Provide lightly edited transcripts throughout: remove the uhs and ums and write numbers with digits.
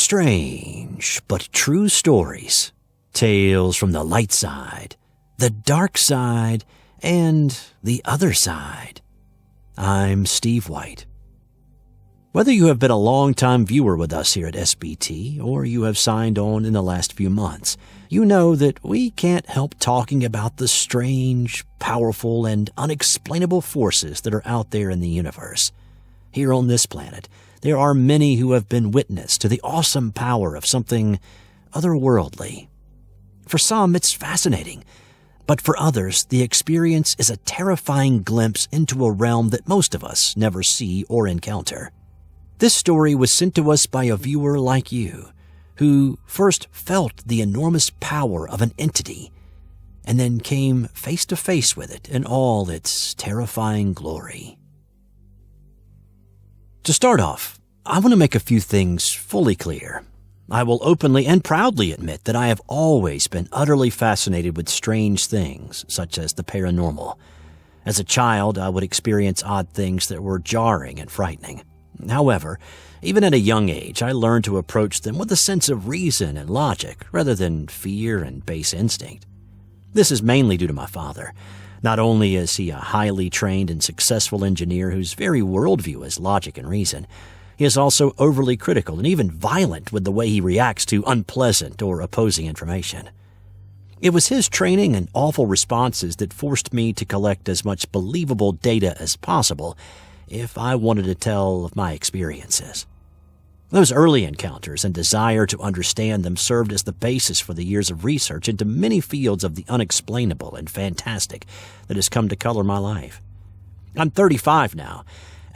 Strange but true stories. Tales from the light side, the dark side, and the other side. I'm Steve White. Whether you have been a long-time viewer with us here at SBT or you have signed on in the last few months, you know that we can't help talking about the strange, powerful, and unexplainable forces that are out there in the universe. Here on this planet, there are many who have been witness to the awesome power of something otherworldly. For some, it's fascinating, but for others, the experience is a terrifying glimpse into a realm that most of us never see or encounter. This story was sent to us by a viewer like you, who first felt the enormous power of an entity, and then came face to face with it in all its terrifying glory. To start off, I want to make a few things fully clear. I will openly and proudly admit that I have always been utterly fascinated with strange things, such as the paranormal. As a child, I would experience odd things that were jarring and frightening. However, even at a young age, I learned to approach them with a sense of reason and logic rather than fear and base instinct. This is mainly due to my father. Not only is he a highly trained and successful engineer whose very worldview is logic and reason, he is also overly critical and even violent with the way he reacts to unpleasant or opposing information. It was his training and awful responses that forced me to collect as much believable data as possible if I wanted to tell of my experiences. Those early encounters and desire to understand them served as the basis for the years of research into many fields of the unexplainable and fantastic that has come to color my life. I'm 35 now,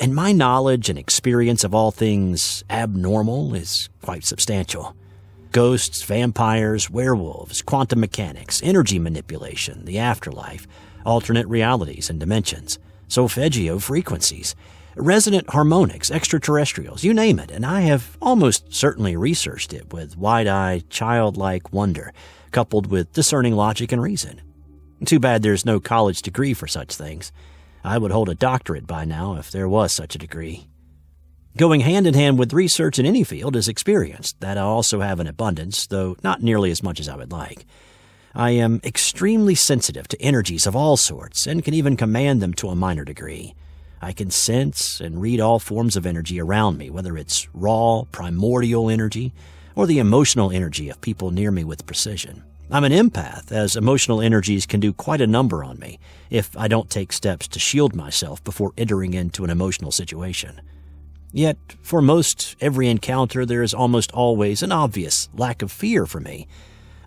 and my knowledge and experience of all things abnormal is quite substantial. Ghosts, vampires, werewolves, quantum mechanics, energy manipulation, the afterlife, alternate realities and dimensions, solfeggio frequencies, resonant harmonics, extraterrestrials, you name it, and I have almost certainly researched it with wide-eyed, childlike wonder, coupled with discerning logic and reason. Too bad there's no college degree for such things. I would hold a doctorate by now if there was such a degree. Going hand-in-hand with research in any field is experience that I also have in abundance, though not nearly as much as I would like. I am extremely sensitive to energies of all sorts and can even command them to a minor degree. I can sense and read all forms of energy around me, whether it's raw, primordial energy or the emotional energy of people near me with precision. I'm an empath, as emotional energies can do quite a number on me if I don't take steps to shield myself before entering into an emotional situation. Yet, for most every encounter, there is almost always an obvious lack of fear for me.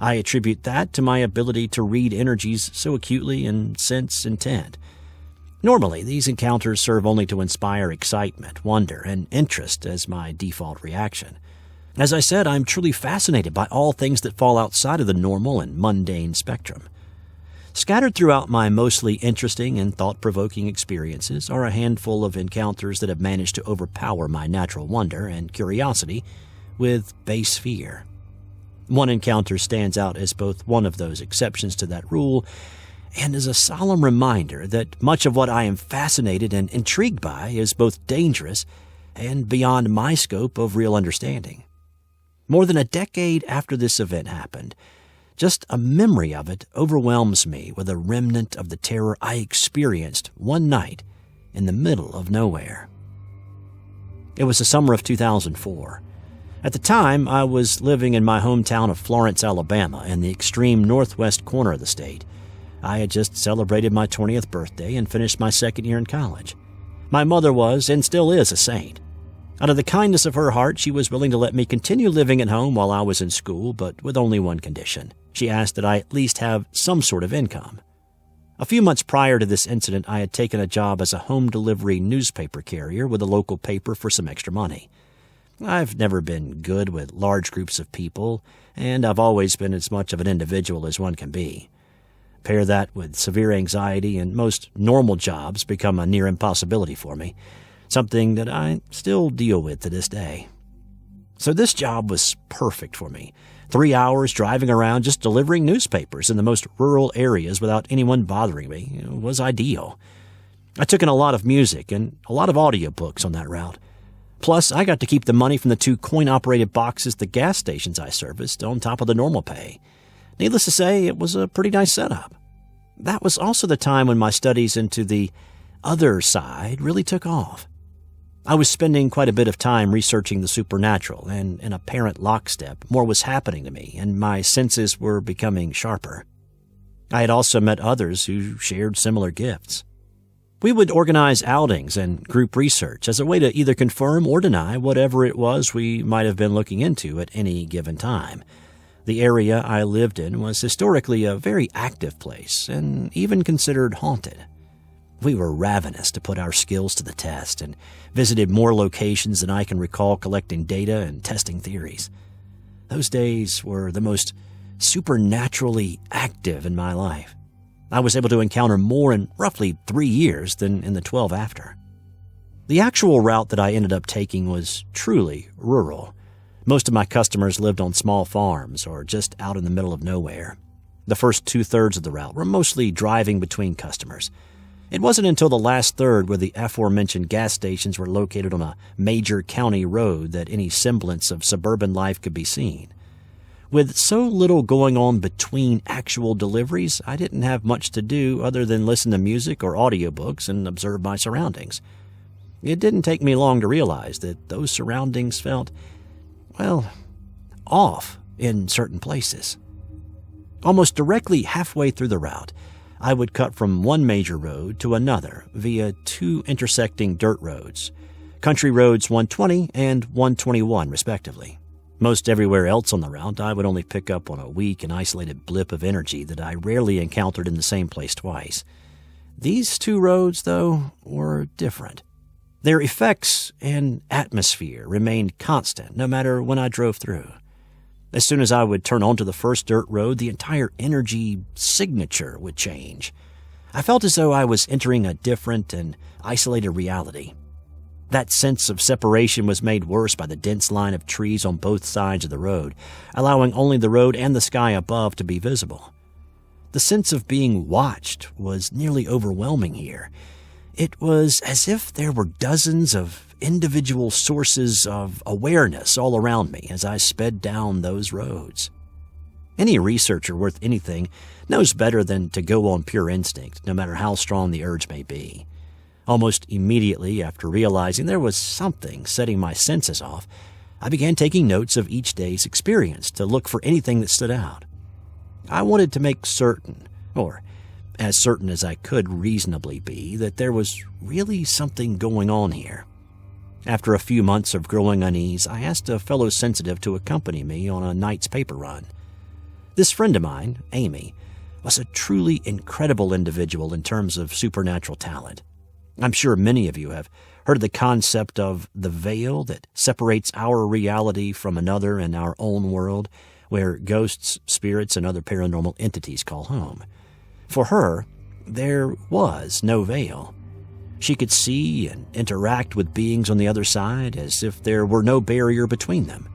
I attribute that to my ability to read energies so acutely and sense intent. Normally, these encounters serve only to inspire excitement, wonder, and interest as my default reaction. As I said, I'm truly fascinated by all things that fall outside of the normal and mundane spectrum. Scattered throughout my mostly interesting and thought-provoking experiences are a handful of encounters that have managed to overpower my natural wonder and curiosity with base fear. One encounter stands out as both one of those exceptions to that rule and is a solemn reminder that much of what I am fascinated and intrigued by is both dangerous and beyond my scope of real understanding. More than a decade after this event happened, just a memory of it overwhelms me with a remnant of the terror I experienced one night in the middle of nowhere. It was the summer of 2004. At the time, I was living in my hometown of Florence, Alabama, in the extreme northwest corner of the state. I had just celebrated my 20th birthday and finished my second year in college. My mother was, and still is, a saint. Out of the kindness of her heart, she was willing to let me continue living at home while I was in school, but with only one condition. She asked that I at least have some sort of income. A few months prior to this incident, I had taken a job as a home delivery newspaper carrier with a local paper for some extra money. I've never been good with large groups of people, and I've always been as much of an individual as one can be. Pair that with severe anxiety, and most normal jobs become a near impossibility for me, something that I still deal with to this day. So this job was perfect for me. 3 hours driving around just delivering newspapers in the most rural areas without anyone bothering me was ideal. I took in a lot of music and a lot of audiobooks on that route. Plus, I got to keep the money from the 2 coin-operated boxes the gas stations I serviced on top of the normal pay. Needless to say, it was a pretty nice setup. That was also the time when my studies into the other side really took off. I was spending quite a bit of time researching the supernatural, and in apparent lockstep, more was happening to me, and my senses were becoming sharper. I had also met others who shared similar gifts. We would organize outings and group research as a way to either confirm or deny whatever it was we might have been looking into at any given time. The area I lived in was historically a very active place and even considered haunted. We were ravenous to put our skills to the test and visited more locations than I can recall collecting data and testing theories. Those days were the most supernaturally active in my life. I was able to encounter more in roughly 3 years than in the 12 after. The actual route that I ended up taking was truly rural. Most of my customers lived on small farms or just out in the middle of nowhere. The first 2/3 of the route were mostly driving between customers. It wasn't until the last third where the aforementioned gas stations were located on a major county road that any semblance of suburban life could be seen. With so little going on between actual deliveries, I didn't have much to do other than listen to music or audiobooks and observe my surroundings. It didn't take me long to realize that those surroundings felt, well, off in certain places. Almost directly halfway through the route, I would cut from one major road to another via 2 intersecting dirt roads, country roads 120 and 121 respectively. Most everywhere else on the route, I would only pick up on a weak and isolated blip of energy that I rarely encountered in the same place twice. These 2 roads, though, were different. Their effects and atmosphere remained constant no matter when I drove through. As soon as I would turn onto the first dirt road, the entire energy signature would change. I felt as though I was entering a different and isolated reality. That sense of separation was made worse by the dense line of trees on both sides of the road, allowing only the road and the sky above to be visible. The sense of being watched was nearly overwhelming here. It was as if there were dozens of individual sources of awareness all around me as I sped down those roads. Any researcher worth anything knows better than to go on pure instinct, no matter how strong the urge may be. Almost immediately after realizing there was something setting my senses off, I began taking notes of each day's experience to look for anything that stood out. I wanted to make certain, or as certain as I could reasonably be, that there was really something going on here. After a few months of growing unease, I asked a fellow sensitive to accompany me on a night's paper run. This friend of mine, Amy, was a truly incredible individual in terms of supernatural talent. I'm sure many of you have heard of the concept of the veil that separates our reality from another in our own world, where ghosts, spirits, and other paranormal entities call home. For her, there was no veil. She could see and interact with beings on the other side as if there were no barrier between them.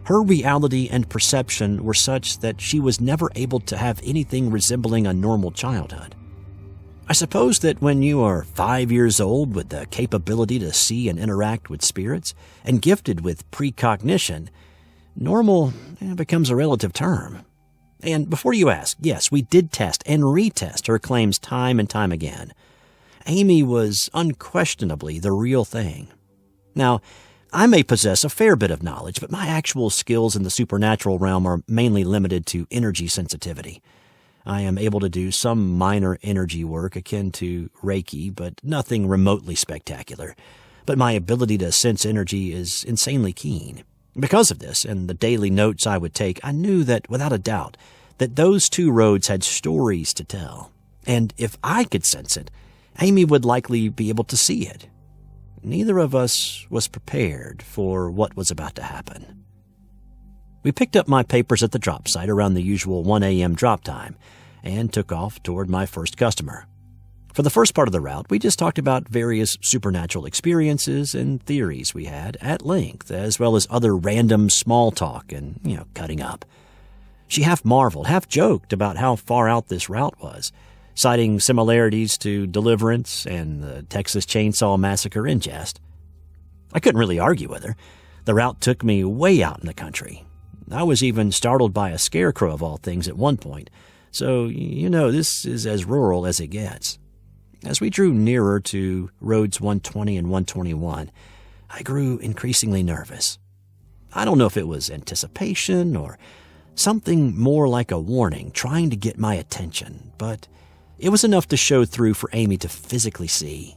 Her reality and perception were such that she was never able to have anything resembling a normal childhood. I suppose that when you are 5 years old with the capability to see and interact with spirits, and gifted with precognition, normal becomes a relative term. And before you ask, yes, we did test and retest her claims time and time again. Amy was unquestionably the real thing. Now, I may possess a fair bit of knowledge, but my actual skills in the supernatural realm are mainly limited to energy sensitivity. I am able to do some minor energy work akin to Reiki, but nothing remotely spectacular. But my ability to sense energy is insanely keen. Because of this, and the daily notes I would take, I knew that, without a doubt, that those 2 roads had stories to tell. And if I could sense it, Amy would likely be able to see it. Neither of us was prepared for what was about to happen. We picked up my papers at the drop site around the usual 1 a.m. drop time and took off toward my first customer. For the first part of the route, we just talked about various supernatural experiences and theories we had at length, as well as other random small talk and, cutting up. She half marveled, half joked about how far out this route was, citing similarities to Deliverance and the Texas Chainsaw Massacre in jest. I couldn't really argue with her. The route took me way out in the country. I was even startled by a scarecrow of all things at one point, so this is as rural as it gets. As we drew nearer to roads 120 and 121, I grew increasingly nervous. I don't know if it was anticipation or something more like a warning trying to get my attention, but it was enough to show through for Amy to physically see.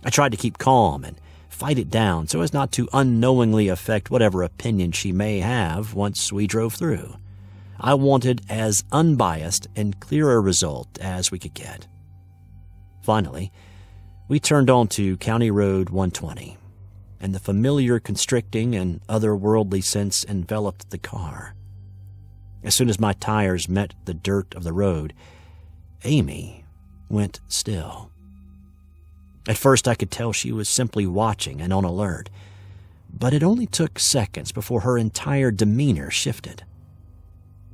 I tried to keep calm and fight it down so as not to unknowingly affect whatever opinion she may have once we drove through. I wanted as unbiased and clear a result as we could get. Finally, we turned onto County Road 120, and the familiar constricting and otherworldly sense enveloped the car. As soon as my tires met the dirt of the road, Amy went still. At first I could tell she was simply watching and on alert, but it only took seconds before her entire demeanor shifted.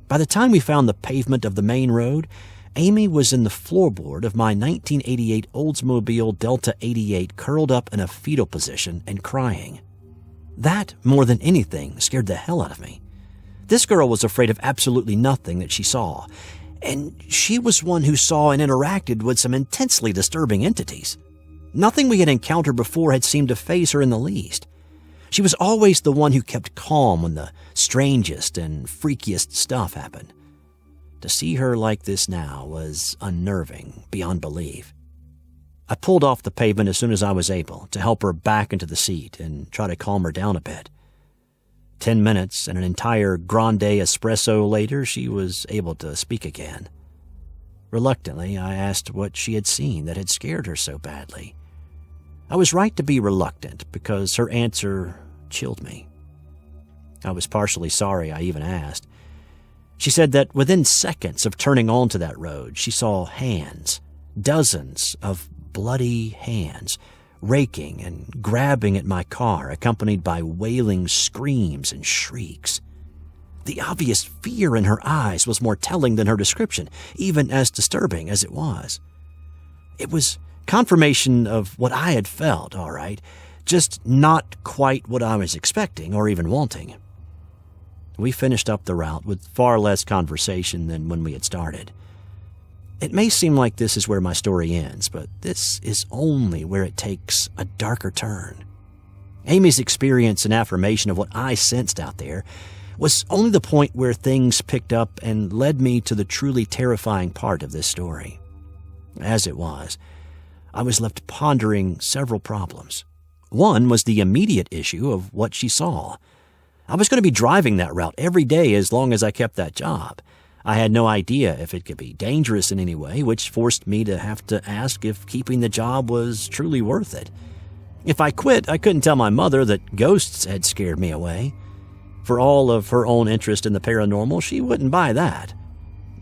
By the time we found the pavement of the main road, Amy was in the floorboard of my 1988 Oldsmobile Delta 88 curled up in a fetal position and crying. That, more than anything, scared the hell out of me. This girl was afraid of absolutely nothing that she saw, and she was one who saw and interacted with some intensely disturbing entities. Nothing we had encountered before had seemed to faze her in the least. She was always the one who kept calm when the strangest and freakiest stuff happened. To see her like this now was unnerving beyond belief. I pulled off the pavement as soon as I was able to help her back into the seat and try to calm her down a bit. 10 minutes and an entire grande espresso later, she was able to speak again. Reluctantly, I asked what she had seen that had scared her so badly. I was right to be reluctant because her answer chilled me. I was partially sorry I even asked. She said that within seconds of turning onto that road, she saw hands, dozens of bloody hands, raking and grabbing at my car, accompanied by wailing screams and shrieks. The obvious fear in her eyes was more telling than her description, even as disturbing as it was. It was confirmation of what I had felt, all right, just not quite what I was expecting or even wanting. We finished up the route with far less conversation than when we had started. It may seem like this is where my story ends, but this is only where it takes a darker turn. Amy's experience and affirmation of what I sensed out there was only the point where things picked up and led me to the truly terrifying part of this story. As it was, I was left pondering several problems. One was the immediate issue of what she saw. I was going to be driving that route every day as long as I kept that job. I had no idea if it could be dangerous in any way, which forced me to have to ask if keeping the job was truly worth it. If I quit, I couldn't tell my mother that ghosts had scared me away. For all of her own interest in the paranormal, she wouldn't buy that.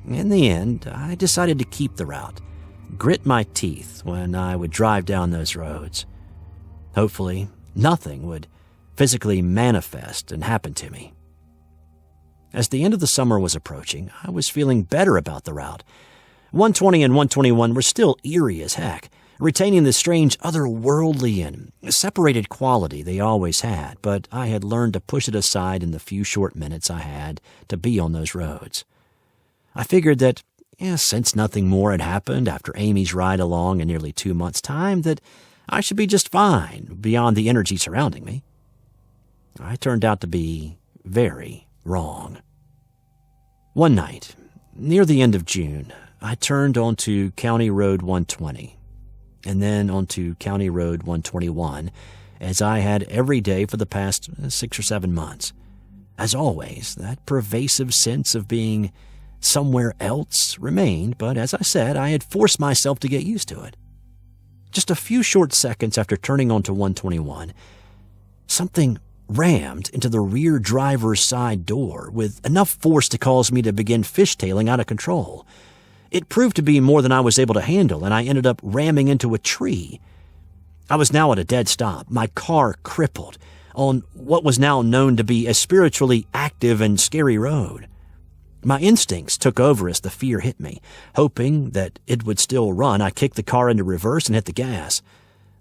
In the end, I decided to keep the route, grit my teeth when I would drive down those roads. Hopefully, nothing would physically manifest and happen to me. As the end of the summer was approaching, I was feeling better about the route. 120 and 121 were still eerie as heck, retaining the strange otherworldly and separated quality they always had, but I had learned to push it aside in the few short minutes I had to be on those roads. I figured that, since nothing more had happened after Amy's ride along in nearly 2 months' time, that I should be just fine beyond the energy surrounding me. I turned out to be very wrong. One night, near the end of June, I turned onto County Road 120, and then onto County Road 121, as I had every day for the past 6 or 7 months. As always, that pervasive sense of being somewhere else remained, but as I said, I had forced myself to get used to it. Just a few short seconds after turning onto 121, something rammed into the rear driver's side door with enough force to cause me to begin fishtailing out of control. It proved to be more than I was able to handle, and I ended up ramming into a tree. I was now at a dead stop, my car crippled, on what was now known to be a spiritually active and scary road. My instincts took over as the fear hit me. Hoping that it would still run, I kicked the car into reverse and hit the gas.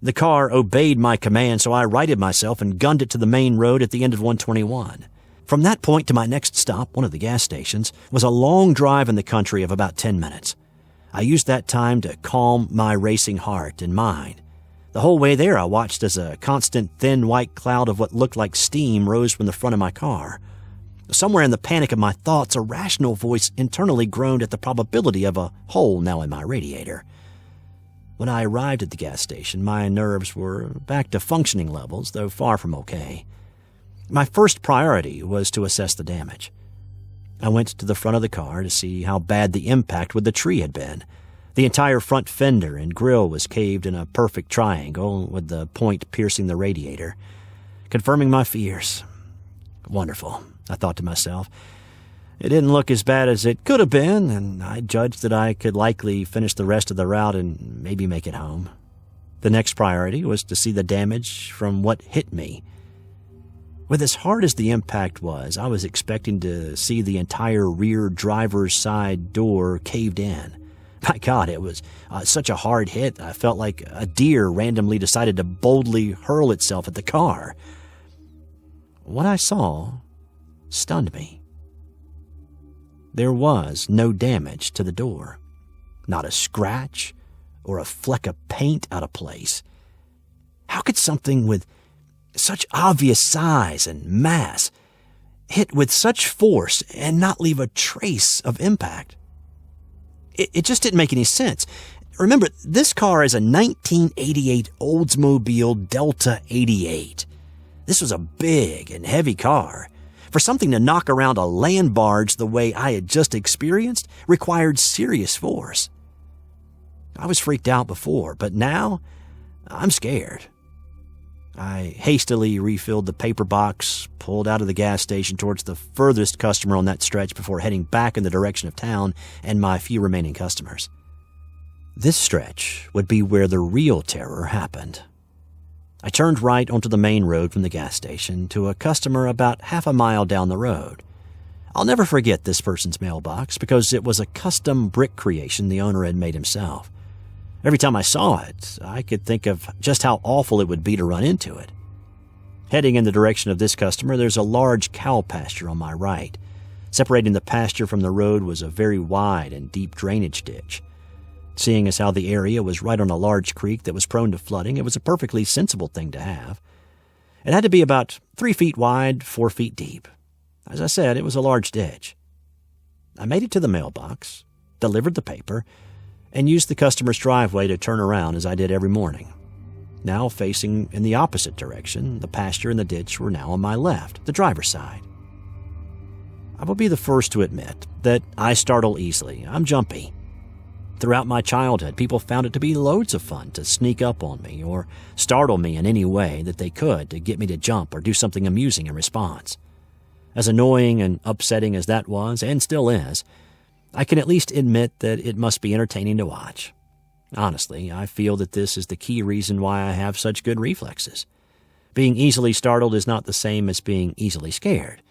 The car obeyed my command, so I righted myself and gunned it to the main road at the end of 121. From that point to my next stop, one of the gas stations, was a long drive in the country of about 10 minutes. I used that time to calm my racing heart and mind. The whole way there, I watched as a constant thin white cloud of what looked like steam rose from the front of my car. Somewhere in the panic of my thoughts, a rational voice internally groaned at the probability of a hole now in my radiator. When I arrived at the gas station, my nerves were back to functioning levels, though far from okay. My first priority was to assess the damage. I went to the front of the car to see how bad the impact with the tree had been. The entire front fender and grille was caved in a perfect triangle, with the point piercing the radiator, confirming my fears. Wonderful, I thought to myself. It didn't look as bad as it could have been, and I judged that I could likely finish the rest of the route and maybe make it home. The next priority was to see the damage from what hit me. With as hard as the impact was, I was expecting to see the entire rear driver's side door caved in. My God, it was such a hard hit, I felt like a deer randomly decided to boldly hurl itself at the car. What I saw stunned me. There was no damage to the door. Not a scratch or a fleck of paint out of place. How could something with such obvious size and mass hit with such force and not leave a trace of impact? It just didn't make any sense. Remember, this car is a 1988 Oldsmobile Delta 88. This was a big and heavy car. For something to knock around a land barge the way I had just experienced required serious force. I was freaked out before, but now I'm scared. I hastily refilled the paper box, pulled out of the gas station towards the furthest customer on that stretch before heading back in the direction of town and my few remaining customers. This stretch would be where the real terror happened. I turned right onto the main road from the gas station to a customer about half a mile down the road. I'll never forget this person's mailbox because it was a custom brick creation the owner had made himself. Every time I saw it, I could think of just how awful it would be to run into it. Heading in the direction of this customer, there's a large cow pasture on my right. Separating the pasture from the road was a very wide and deep drainage ditch. Seeing as how the area was right on a large creek that was prone to flooding, it was a perfectly sensible thing to have. It had to be about 3 feet wide, 4 feet deep. As I said, it was a large ditch. I made it to the mailbox, delivered the paper, and used the customer's driveway to turn around as I did every morning. Now facing in the opposite direction, the pasture and the ditch were now on my left, the driver's side. I will be the first to admit that I startle easily. I'm jumpy. Throughout my childhood, people found it to be loads of fun to sneak up on me or startle me in any way that they could to get me to jump or do something amusing in response. As annoying and upsetting as that was, and still is, I can at least admit that it must be entertaining to watch. Honestly, I feel that this is the key reason why I have such good reflexes. Being easily startled is not the same as being easily scared.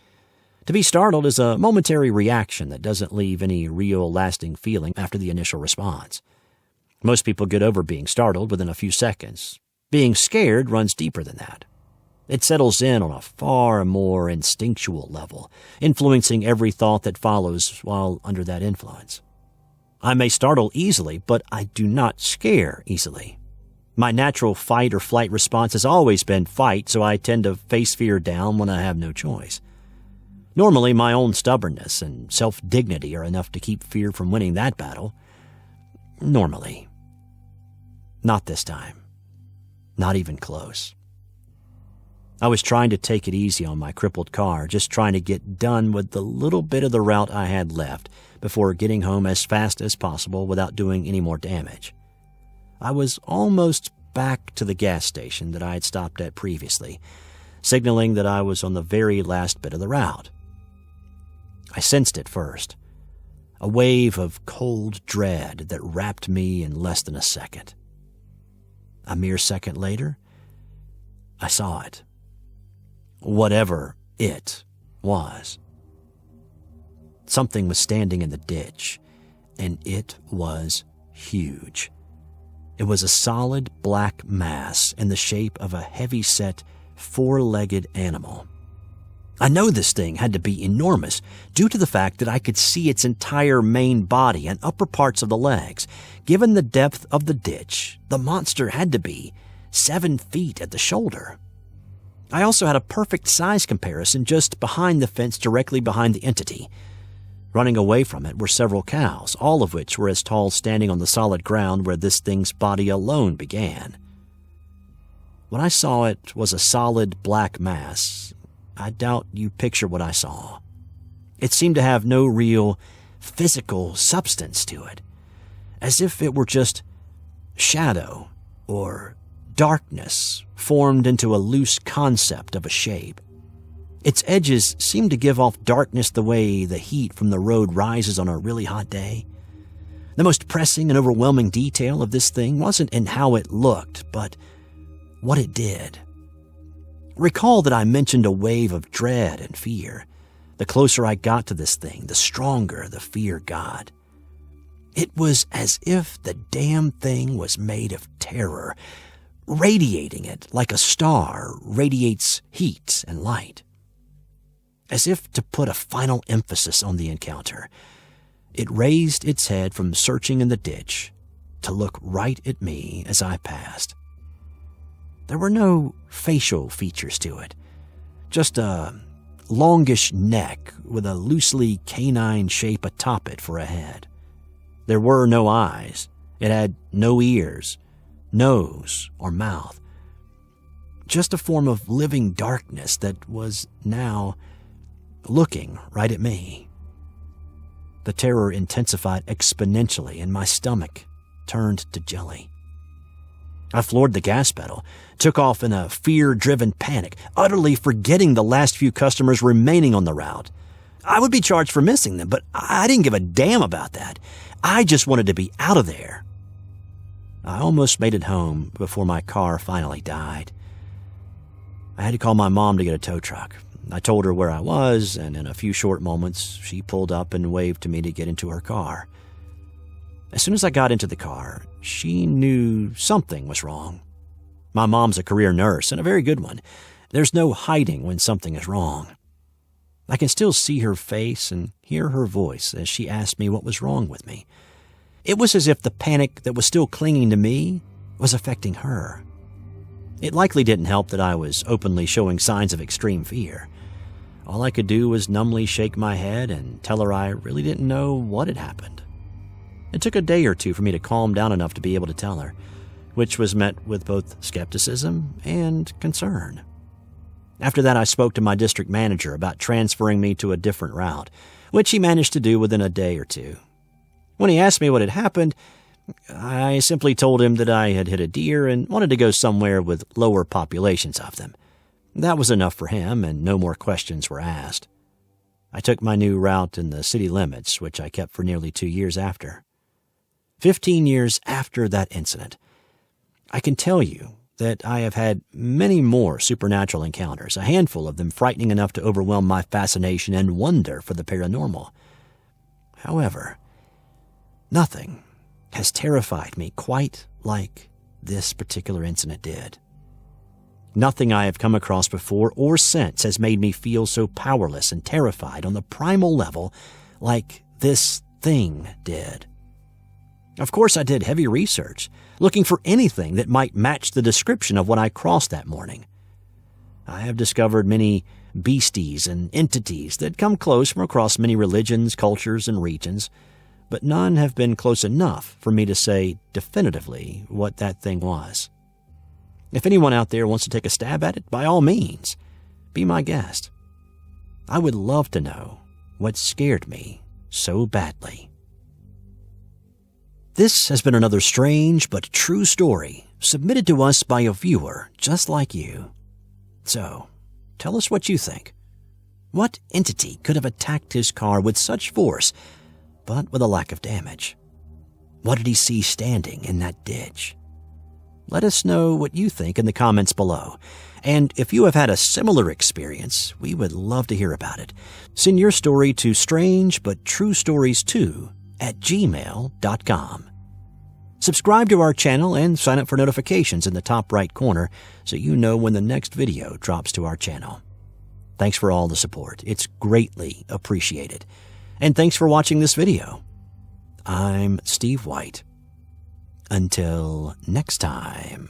To be startled is a momentary reaction that doesn't leave any real lasting feeling after the initial response. Most people get over being startled within a few seconds. Being scared runs deeper than that. It settles in on a far more instinctual level, influencing every thought that follows while under that influence. I may startle easily, but I do not scare easily. My natural fight or flight response has always been fight, so I tend to face fear down when I have no choice. Normally, my own stubbornness and self-dignity are enough to keep fear from winning that battle. Normally. Not this time. Not even close. I was trying to take it easy on my crippled car, just trying to get done with the little bit of the route I had left before getting home as fast as possible without doing any more damage. I was almost back to the gas station that I had stopped at previously, signaling that I was on the very last bit of the route. I sensed it first, a wave of cold dread that wrapped me in less than a second. A mere second later, I saw it. Whatever it was. Something was standing in the ditch, and it was huge. It was a solid black mass in the shape of a heavy-set, four-legged animal. I know this thing had to be enormous due to the fact that I could see its entire main body and upper parts of the legs. Given the depth of the ditch, the monster had to be 7 feet at the shoulder. I also had a perfect size comparison just behind the fence directly behind the entity. Running away from it were several cows, all of which were as tall standing on the solid ground where this thing's body alone began. When I saw it was a solid black mass. I doubt you picture what I saw. It seemed to have no real physical substance to it, as if it were just shadow or darkness formed into a loose concept of a shape. Its edges seemed to give off darkness the way the heat from the road rises on a really hot day. The most pressing and overwhelming detail of this thing wasn't in how it looked, but what it did. Recall that I mentioned a wave of dread and fear. The closer I got to this thing, the stronger the fear got. It was as if the damn thing was made of terror, radiating it like a star radiates heat and light. As if to put a final emphasis on the encounter, it raised its head from searching in the ditch to look right at me as I passed. There were no facial features to it, just a longish neck with a loosely canine shape atop it for a head. There were no eyes. It had no ears, nose, or mouth. Just a form of living darkness that was now looking right at me. The terror intensified exponentially and my stomach turned to jelly. I floored the gas pedal, took off in a fear-driven panic, utterly forgetting the last few customers remaining on the route. I would be charged for missing them, but I didn't give a damn about that. I just wanted to be out of there. I almost made it home before my car finally died. I had to call my mom to get a tow truck. I told her where I was, and in a few short moments, she pulled up and waved to me to get into her car. As soon as I got into the car, she knew something was wrong. My mom's a career nurse, and a very good one. There's no hiding when something is wrong. I can still see her face and hear her voice as she asked me what was wrong with me. It was as if the panic that was still clinging to me was affecting her. It likely didn't help that I was openly showing signs of extreme fear. All I could do was numbly shake my head and tell her I really didn't know what had happened. It took a day or two for me to calm down enough to be able to tell her, which was met with both skepticism and concern. After that, I spoke to my district manager about transferring me to a different route, which he managed to do within a day or two. When he asked me what had happened, I simply told him that I had hit a deer and wanted to go somewhere with lower populations of them. That was enough for him, and no more questions were asked. I took my new route in the city limits, which I kept for nearly 2 years after. 15 years after that incident, I can tell you that I have had many more supernatural encounters, a handful of them frightening enough to overwhelm my fascination and wonder for the paranormal. However, nothing has terrified me quite like this particular incident did. Nothing I have come across before or since has made me feel so powerless and terrified on the primal level like this thing did. Of course, I did heavy research, looking for anything that might match the description of what I crossed that morning. I have discovered many beasties and entities that come close from across many religions, cultures, and regions, but none have been close enough for me to say definitively what that thing was. If anyone out there wants to take a stab at it, by all means, be my guest. I would love to know what scared me so badly. This has been another strange but true story submitted to us by a viewer just like you. So, tell us what you think. What entity could have attacked his car with such force, but with a lack of damage? What did he see standing in that ditch? Let us know what you think in the comments below. And if you have had a similar experience, we would love to hear about it. Send your story to strangebutTrueStories2@gmail.com. Subscribe to our channel and sign up for notifications in the top right corner so you know when the next video drops to our channel. Thanks for all the support. It's greatly appreciated. And thanks for watching this video. I'm Steve White. Until next time.